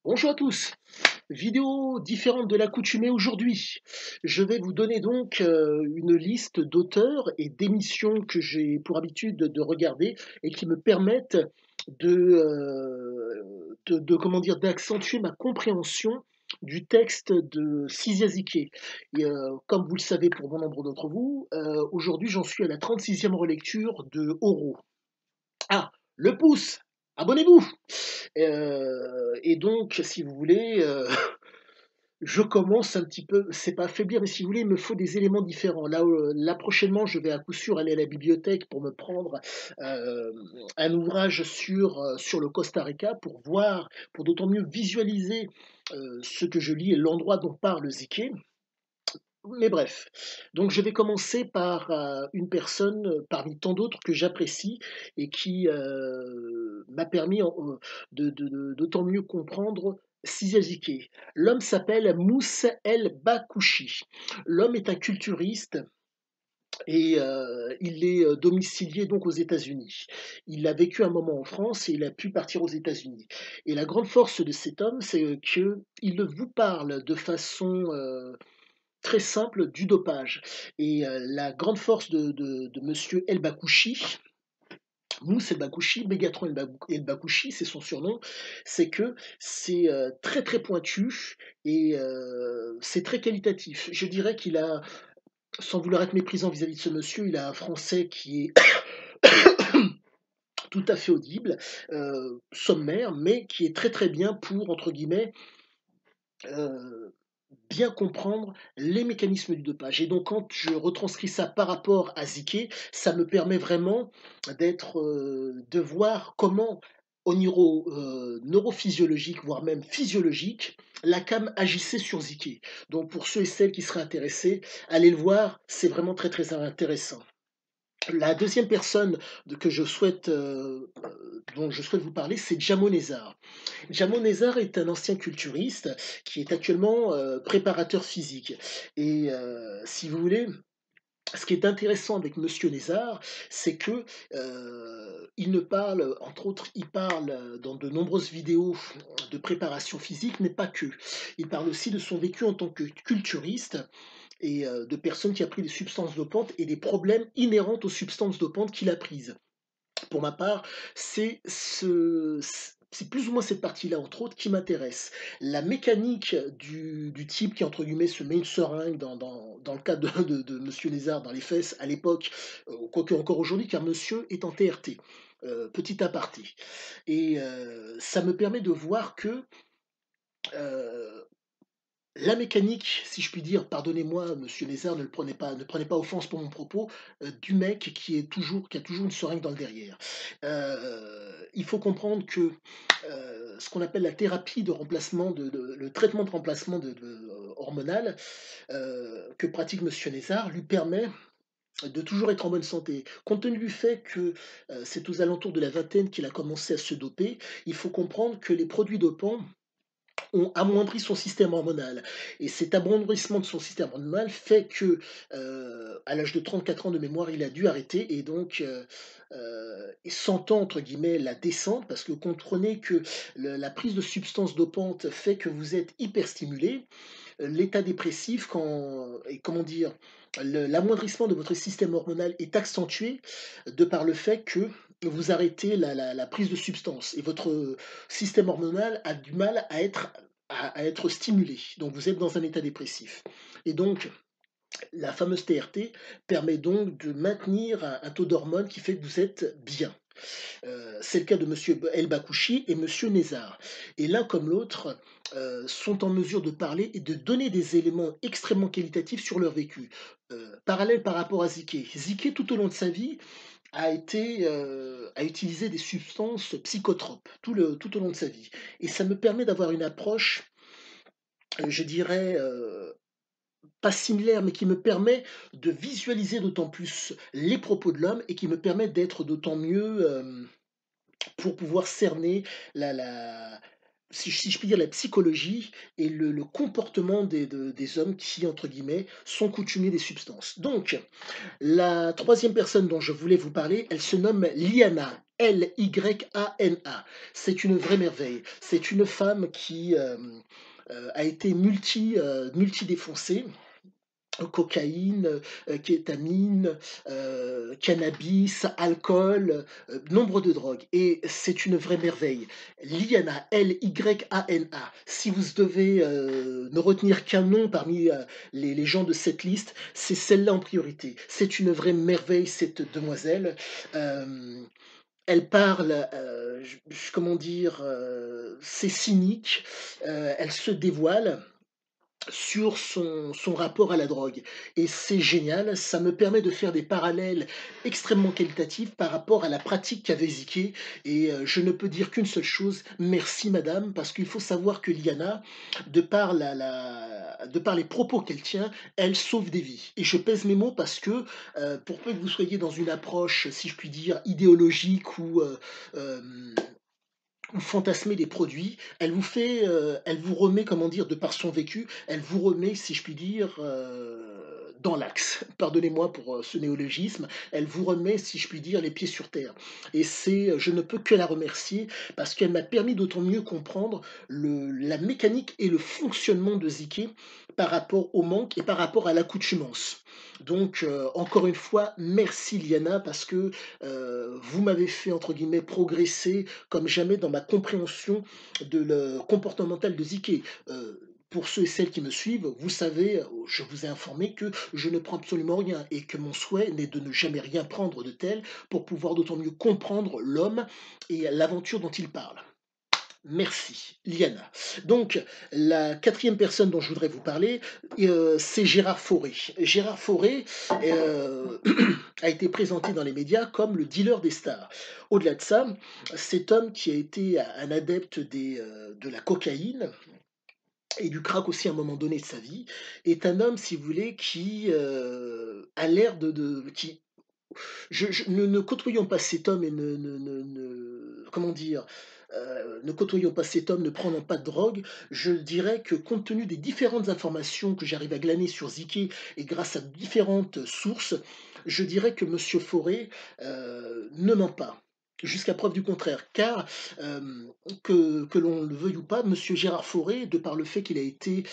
Bonjour à tous, vidéo différente de l'accoutumée aujourd'hui. Je vais vous donner donc une liste d'auteurs et d'émissions que j'ai pour habitude de regarder et qui me permettent comment dire, d'accentuer ma compréhension du texte de Siziaziké. Et comme vous le savez pour bon nombre d'entre vous, aujourd'hui j'en suis à la 36e relecture de Oro. Ah, le pouce, abonnez-vous. Et donc, si vous voulez, je commence un petit peu, c'est pas affaiblir, mais si vous voulez, il me faut des éléments différents. Là prochainement, je vais à coup sûr aller à la bibliothèque pour me prendre un ouvrage sur le Costa Rica pour voir, pour d'autant mieux visualiser ce que je lis et l'endroit dont parle Ziké. Mais bref, donc je vais commencer par une personne parmi tant d'autres que j'apprécie et qui m'a permis d'autant mieux comprendre Sizazike. L'homme s'appelle Moussa El Bakouchi. L'homme est un culturiste et il est domicilié donc aux États-Unis. Il a vécu un moment en France et il a pu partir aux États-Unis. Et la grande force de cet homme, c'est qu'il vous parle de façon très simple du dopage. Et la grande force de monsieur El Bakouchi, Mousse El Bakouchi, Megatron El Bakouchi, c'est son surnom, c'est que c'est très très pointu et c'est très qualitatif. Je dirais qu'il a, sans vouloir être méprisant vis-à-vis de ce monsieur, il a un français qui est tout à fait audible, sommaire, mais qui est très très bien pour, entre guillemets, euh, bien comprendre les mécanismes du dopage. Et donc, quand je retranscris ça par rapport à Ziké, ça me permet vraiment de voir comment, au niveau neurophysiologique, voire même physiologique, la CAM agissait sur Ziké. Donc, pour ceux et celles qui seraient intéressés, allez le voir, c'est vraiment très très intéressant. La deuxième personne dont je souhaite vous parler, c'est Jamo Nézar. Jamo Nézar est un ancien culturiste qui est actuellement préparateur physique. Et si vous voulez, ce qui est intéressant avec Monsieur Nézar, c'est que il ne parle, entre autres, il parle dans de nombreuses vidéos de préparation physique, mais pas que. Il parle aussi de son vécu en tant que culturiste et de personnes qui a pris des substances dopantes et des problèmes inhérents aux substances dopantes qu'il a prises. Pour ma part, c'est plus ou moins cette partie-là, entre autres, qui m'intéresse. La mécanique du type qui, entre guillemets, se met une seringue dans le cas de Monsieur Lézard dans les fesses à l'époque, quoique encore aujourd'hui, car Monsieur est en TRT. Petit aparté. Et ça me permet de voir que euh, la mécanique, si je puis dire, pardonnez-moi, monsieur Lézard, ne prenez pas offense pour mon propos, du mec qui a toujours une seringue dans le derrière. Il faut comprendre que ce qu'on appelle la thérapie de remplacement, le traitement de remplacement hormonal que pratique monsieur Lézard lui permet de toujours être en bonne santé. Compte tenu du fait que c'est aux alentours de la vingtaine qu'il a commencé à se doper, il faut comprendre que les produits dopants ont amoindri son système hormonal. Et cet amoindrissement de son système hormonal fait que, à l'âge de 34 ans de mémoire, il a dû arrêter et donc, et sentant entre guillemets la descente, parce que comprenez que la prise de substances dopantes fait que vous êtes hyperstimulé, l'état dépressif, et comment dire, l'amoindrissement de votre système hormonal est accentué de par le fait que vous arrêtez la prise de substances et votre système hormonal a du mal à être stimulé. Donc vous êtes dans un état dépressif. Et donc, la fameuse TRT permet donc de maintenir un taux d'hormones qui fait que vous êtes bien. C'est le cas de Monsieur El Bakouchi et Monsieur Nézar. Et l'un comme l'autre sont en mesure de parler et de donner des éléments extrêmement qualitatifs sur leur vécu. Parallèle par rapport à Ziké. Ziké, tout au long de sa vie, a utilisé des substances psychotropes tout au long de sa vie. Et ça me permet d'avoir une approche, je dirais, pas similaire, mais qui me permet de visualiser d'autant plus les propos de l'homme et qui me permet d'être d'autant mieux pour pouvoir cerner la si je puis dire, la psychologie et le comportement des hommes qui, entre guillemets, sont coutumiers des substances. Donc, la troisième personne dont je voulais vous parler, elle se nomme Liana. Lyana. C'est une vraie merveille. C'est une femme qui, a été multi-défoncée. Cocaïne, kétamine, cannabis, alcool, nombre de drogues et c'est une vraie merveille. Liana, Lyana. Si vous devez, ne retenir qu'un nom parmi, les gens de cette liste, c'est celle-là en priorité. C'est une vraie merveille cette demoiselle. Hem, Elle parle, comment dire? C'est cynique, elle se dévoile sur son rapport à la drogue et c'est génial, ça me permet de faire des parallèles extrêmement qualitatifs par rapport à la pratique qu'avait Ziké et je ne peux dire qu'une seule chose: «Merci madame», parce qu'il faut savoir que Liana, de par les propos qu'elle tient, elle sauve des vies et je pèse mes mots parce que, pour peu que vous soyez dans une approche, si je puis dire, idéologique hem ou fantasmer des produits, elle vous remet, comment dire, de par son vécu, elle vous remet, si je puis dire, dans l'axe. Pardonnez-moi pour, ce néologisme. Elle vous remet, si je puis dire, les pieds sur terre et je ne peux que la remercier parce qu'elle m'a permis d'autant mieux comprendre la mécanique et le fonctionnement de Ziké par rapport au manque et par rapport à l'accoutumance. Donc, encore une fois, merci Liana parce que, vous m'avez fait, entre guillemets, «progresser» comme jamais dans ma compréhension de le comportemental de Ziké. Pour ceux et celles qui me suivent, vous savez, je vous ai informé que je ne prends absolument rien et que mon souhait n'est de ne jamais rien prendre de tel pour pouvoir d'autant mieux comprendre l'homme et l'aventure dont il parle. Merci, Liana. Donc, la quatrième personne dont je voudrais vous parler, c'est Gérard Fauré. Gérard Fauré a été présenté dans les médias comme le dealer des stars. Au-delà de ça, cet homme qui a été un adepte de la cocaïne et du crack aussi à un moment donné de sa vie, est un homme, si vous voulez, qui a l'air qui ne côtoyons pas cet homme et comment dire? Ne côtoyons pas cet homme, ne prenons pas de drogue. Je dirais que compte tenu des différentes informations que j'arrive à glaner sur Ziké et grâce à différentes sources, je dirais que monsieur Fauré, ne ment pas. Jusqu'à preuve du contraire, car que l'on le veuille ou pas, monsieur Gérard Fauré, de par le fait qu'il a été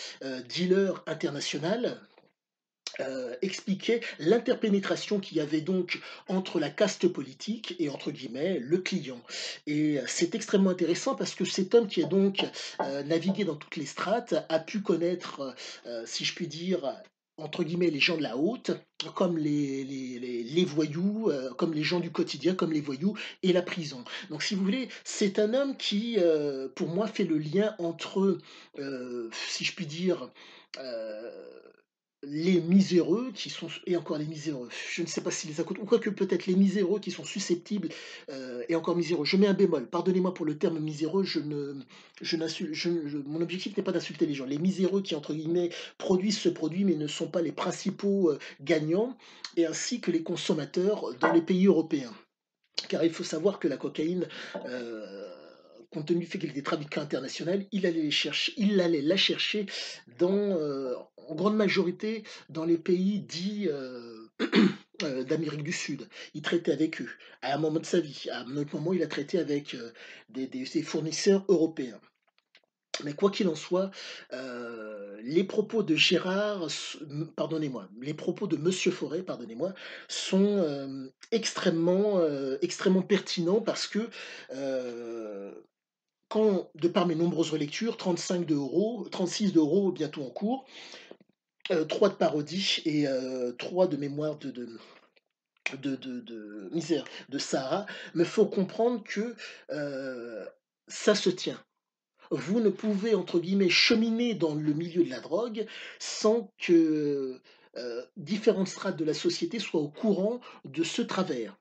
dealer international, expliquait l'interpénétration qu'il y avait donc entre la caste politique et entre guillemets «le client» et c'est extrêmement intéressant parce que cet homme qui a donc, navigué dans toutes les strates a pu connaître, si je puis dire, entre guillemets «les gens de la haute», comme les voyous, comme les gens du quotidien, comme les voyous et la prison. Donc si vous voulez, c'est un homme qui, pour moi fait le lien entre, si je puis dire, heu les miséreux qui sont et encore les miséreux, je ne sais pas si les accoutes ou quoique peut-être les miséreux qui sont susceptibles, et encore miséreux. Je mets un bémol, pardonnez-moi pour le terme miséreux, je n'insulte je mon objectif n'est pas d'insulter les gens. Les miséreux qui, entre guillemets, «produisent ce produit» mais ne sont pas les principaux, gagnants et ainsi que les consommateurs dans les pays européens. Car il faut savoir que la cocaïne, heu, compte tenu du fait qu'elle était trafiquée international, il allait la chercher en grande majorité dans les pays dits, d'Amérique du Sud. Il traitait avec eux, à un moment de sa vie. À un autre moment, il a traité avec, des fournisseurs européens. Mais quoi qu'il en soit, les propos de les propos de monsieur Fauré, pardonnez-moi, sont, extrêmement pertinents parce que, heu, de par mes nombreuses relectures, 36 bientôt en cours, 3 de parodie et 3 de mémoire de misère de Sahara, me faut comprendre que, heu, ça se tient. Vous ne pouvez, entre guillemets, «cheminer» dans le milieu de la drogue sans que, différentes strates de la société soient au courant de ce travers,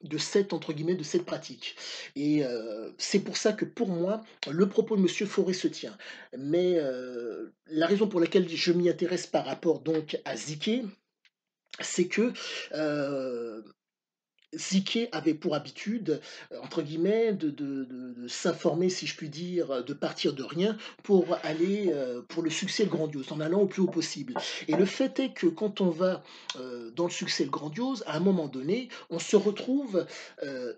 de cette, entre guillemets, «de cette pratique» et c'est pour ça que, pour moi, le propos de monsieur Fauré se tient. Mais la raison pour laquelle je m'y intéresse par rapport donc à Ziké, c'est que, heu Ziké avait pour habitude, entre guillemets, de s'informer, si je puis dire, de partir de rien pour aller, pour le succès le grandiose, en allant au plus haut possible. Et le fait est que quand on va, dans le succès le grandiose, à un moment donné, on se retrouve,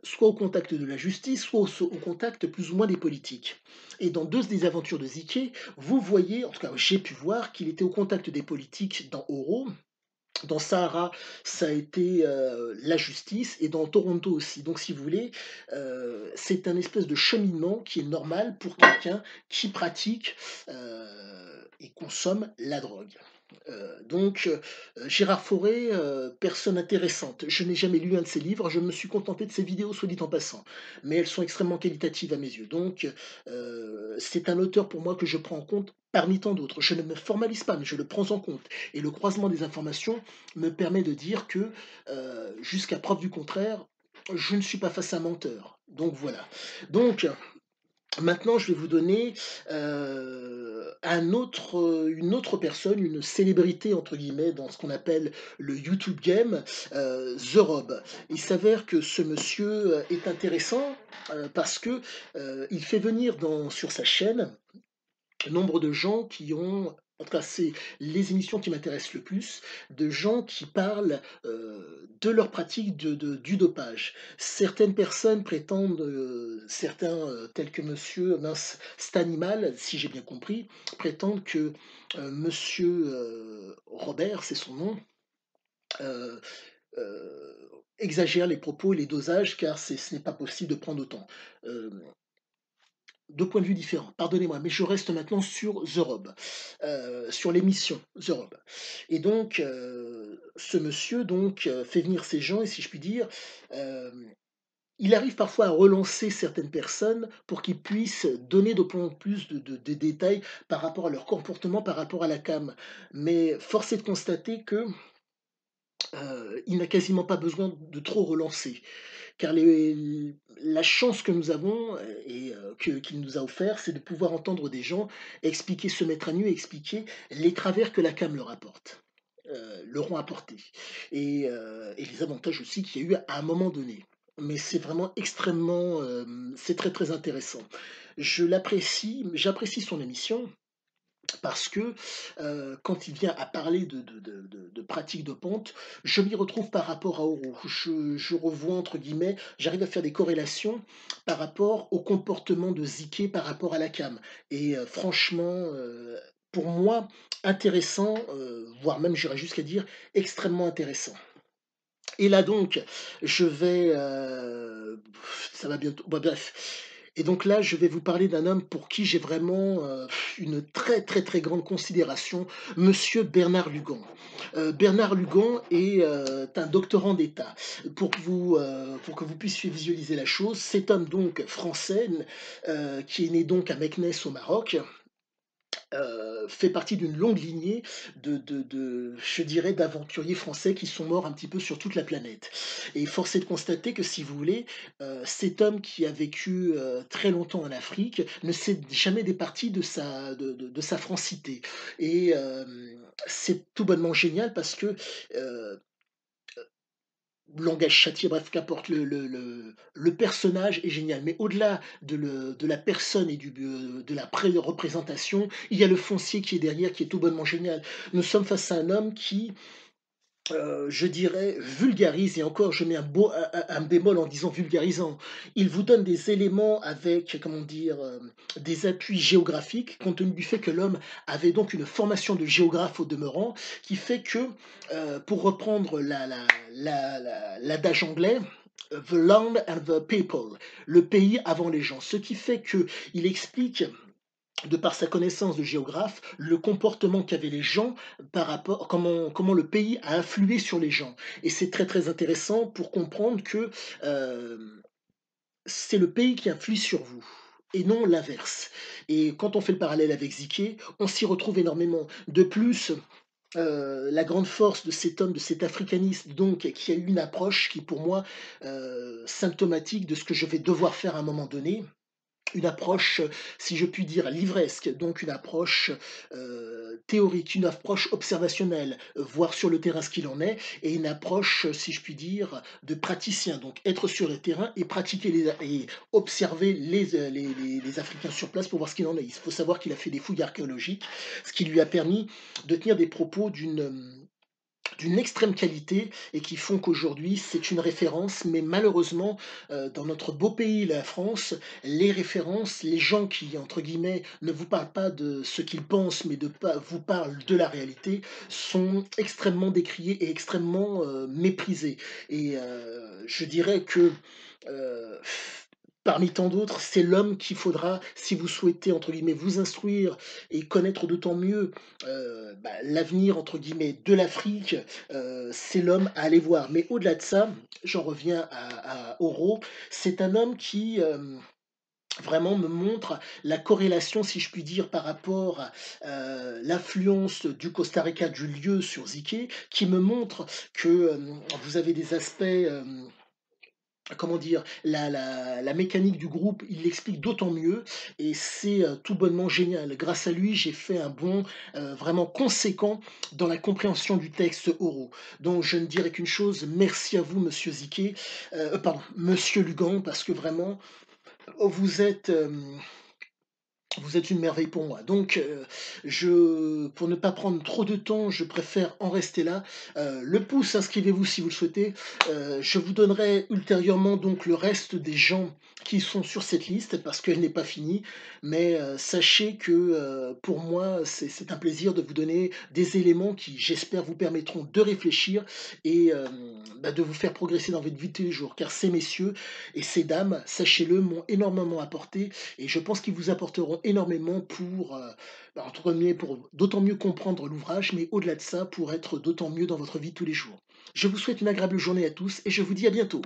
soit au contact de la justice, soit au contact plus ou moins des politiques. Et dans 2 des aventures de Ziké, vous voyez, en tout cas j'ai pu voir qu'il était au contact des politiques dans Oro, dans Sahara, ça a été, la justice et dans Toronto aussi. Donc si vous voulez, c'est un espèce de cheminement qui est normal pour quelqu'un qui pratique, et consomme la drogue. Gérard Fauré, personne intéressante. Je n'ai jamais lu un de ses livres, je me suis contenté de ses vidéos, soit dit en passant, mais elles sont extrêmement qualitatives à mes yeux. C'est un auteur pour moi que je prends en compte parmi tant d'autres. Je ne me formalise pas, mais je le prends en compte et le croisement des informations me permet de dire que, jusqu'à preuve du contraire, je ne suis pas face à un menteur. Donc voilà. Donc Maintenant, je vais vous donner, une autre personne, une «célébrité» entre guillemets dans ce qu'on appelle le YouTube game, The Rob. Il s'avère que ce monsieur, est intéressant, parce que, il fait venir sur sa chaîne nombre de gens qui ont, en tout cas, c'est les émissions qui m'intéressent le plus, de gens qui parlent, de leur pratique du dopage. Certaines personnes prétendent, certains, tels que monsieur, mince, Stanimal, si j'ai bien compris, prétendent que, monsieur, Robert, c'est son nom, heu exagère les propos et les dosages car ce n'est pas possible de prendre autant. Hem 2 points de vue différents, pardonnez-moi, mais je reste maintenant sur The Rob, sur l'émission The Rob. Ce monsieur fait venir ces gens et si je puis dire, hem, il arrive parfois à relancer certaines personnes pour qu'ils puissent donner de plus en plus de détails par rapport à leur comportement, par rapport à la cam. Mais force est de constater que, il n'a quasiment pas besoin de trop relancer. Car la chance que nous avons qu'il nous a offert, c'est de pouvoir entendre des gens expliquer, se mettre à nu et expliquer les travers que la cam leur apporte, leur ont apporté et les avantages aussi qu'il y a eu à un moment donné. Mais c'est vraiment extrêmement, c'est très, très intéressant. J'apprécie son émission parce que, quand il vient à parler de pratiques de ponte, je m'y retrouve par rapport à Oro. Je revois entre guillemets, j'arrive à faire des corrélations par rapport au comportement de Ziké par rapport à la cam franchement, pour moi, intéressant, voire même j'irais jusqu'à dire extrêmement intéressant. Et là donc, je vais, ça va bientôt bah, bref. Et donc là, je vais vous parler d'un homme pour qui j'ai vraiment, une très, très, très grande considération, monsieur Bernard Lugan. Bernard Lugan est, un doctorant d'État. Pour que vous puissiez visualiser la chose, cet homme donc français, qui est né donc à Meknès au Maroc, fait partie d'une longue lignée je dirais, d'aventuriers français qui sont morts un petit peu sur toute la planète. Et force est de constater que si vous voulez, cet homme qui a vécu, très longtemps en Afrique ne s'est jamais départi de sa francité et c'est tout bonnement génial parce que, heu langage châtié, bref, qu'importe, le personnage est génial. Mais au-delà de la personne et de la représentation, il y a le foncier qui est derrière, qui est tout bonnement génial. Nous sommes face à un homme qui, je dirais, vulgarise et encore je mets un bémol en disant vulgarisant. Il vous donne des éléments avec, comment dire, des appuis géographiques, compte tenu du fait que l'homme avait donc une formation de géographe au demeurant, qui fait que, pour reprendre l'adage anglais, «The land and the people», le pays avant les gens. Ce qui fait qu'il explique de par sa connaissance de géographe, le comportement qu'avaient les gens par rapport comment le pays a influé sur les gens et c'est très, très intéressant pour comprendre que, hem, c'est le pays qui influe sur vous et non l'inverse et quand on fait le parallèle avec Ziké, on s'y retrouve énormément. De plus, la grande force de cet homme, de cet africaniste donc qui a eu une approche qui pour moi, symptomatique de ce que je vais devoir faire à un moment donné, une approche, si je puis dire, livresque, donc une approche, théorique, une approche observationnelle, voir sur le terrain ce qu'il en est et une approche, si je puis dire, de praticien. Donc être sur le terrain et pratiquer et observer les Africains sur place pour voir ce qu'il en est. Il faut savoir qu'il a fait des fouilles archéologiques, ce qui lui a permis de tenir des propos d'une extrême qualité et qui font qu'aujourd'hui, c'est une référence. Mais malheureusement, dans notre beau pays, la France, les références, les gens qui, entre guillemets, ne vous parlent pas de ce qu'ils pensent, mais de pas vous parlent de la réalité, sont extrêmement décriés et extrêmement, méprisés. Et je dirais que, heu, parmi tant d'autres, c'est l'homme qu'il faudra, si vous souhaitez, entre guillemets, «vous instruire» et connaître d'autant mieux, «l'avenir» entre guillemets de l'Afrique, c'est l'homme à aller voir. Mais au-delà de ça, j'en reviens à Oro. C'est un homme qui, vraiment me montre la corrélation, si je puis dire, par rapport à, l'influence du Costa Rica, du lieu sur Ziké, qui me montre que, vous avez des aspects, comment dire? La mécanique du groupe, il l'explique d'autant mieux et c'est, tout bonnement génial. Grâce à lui, j'ai fait un bond, vraiment conséquent dans la compréhension du texte oraux. Donc je ne dirais qu'une chose, merci à vous monsieur Ziké, pardon, monsieur Lugan, parce que vraiment, vous êtes, vous êtes une merveille pour moi. Donc, je pour ne pas prendre trop de temps, je préfère en rester là. Le pouce, inscrivez-vous si vous le souhaitez. Je vous donnerai ultérieurement donc le reste des gens qui sont sur cette liste parce qu'elle n'est pas finie. Mais, sachez que, pour moi, c'est un plaisir de vous donner des éléments qui, j'espère, vous permettront de réfléchir et de vous faire progresser dans votre vie de tous les jours. Car ces messieurs et ces dames, sachez-le, m'ont énormément apporté et je pense qu'ils vous apporteront énormément pour, entre guillemets, pour d'autant mieux comprendre l'ouvrage, mais au-delà de ça, pour être d'autant mieux dans votre vie de tous les jours. Je vous souhaite une agréable journée à tous et je vous dis à bientôt.